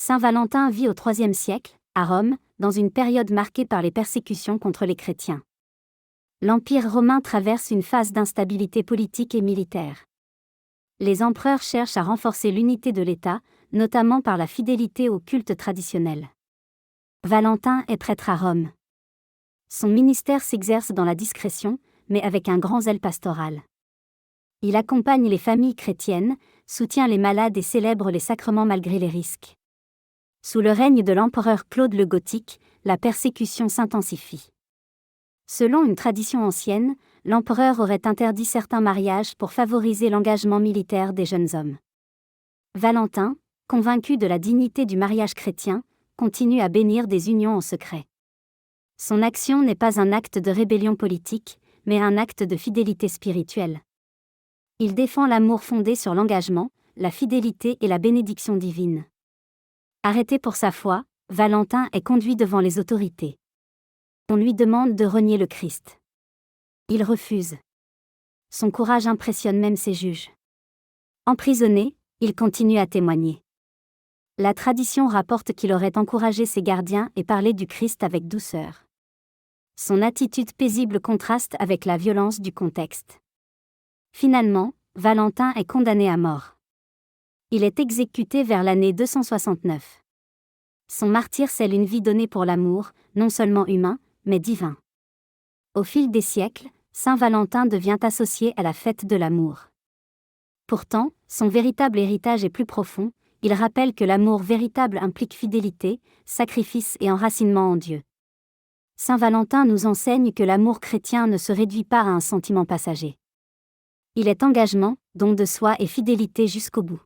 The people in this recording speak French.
Saint Valentin vit au IIIe siècle, à Rome, dans une période marquée par les persécutions contre les chrétiens. L'Empire romain traverse une phase d'instabilité politique et militaire. Les empereurs cherchent à renforcer l'unité de l'État, notamment par la fidélité au culte traditionnel. Valentin est prêtre à Rome. Son ministère s'exerce dans la discrétion, mais avec un grand zèle pastoral. Il accompagne les familles chrétiennes, soutient les malades et célèbre les sacrements malgré les risques. Sous le règne de l'empereur Claude le Gothique, la persécution s'intensifie. Selon une tradition ancienne, l'empereur aurait interdit certains mariages pour favoriser l'engagement militaire des jeunes hommes. Valentin, convaincu de la dignité du mariage chrétien, continue à bénir des unions en secret. Son action n'est pas un acte de rébellion politique, mais un acte de fidélité spirituelle. Il défend l'amour fondé sur l'engagement, la fidélité et la bénédiction divine. Arrêté pour sa foi, Valentin est conduit devant les autorités. On lui demande de renier le Christ. Il refuse. Son courage impressionne même ses juges. Emprisonné, il continue à témoigner. La tradition rapporte qu'il aurait encouragé ses gardiens et parlé du Christ avec douceur. Son attitude paisible contraste avec la violence du contexte. Finalement, Valentin est condamné à mort. Il est exécuté vers l'année 269. Son martyre scelle une vie donnée pour l'amour, non seulement humain, mais divin. Au fil des siècles, Saint Valentin devient associé à la fête de l'amour. Pourtant, son véritable héritage est plus profond, il rappelle que l'amour véritable implique fidélité, sacrifice et enracinement en Dieu. Saint Valentin nous enseigne que l'amour chrétien ne se réduit pas à un sentiment passager. Il est engagement, don de soi et fidélité jusqu'au bout.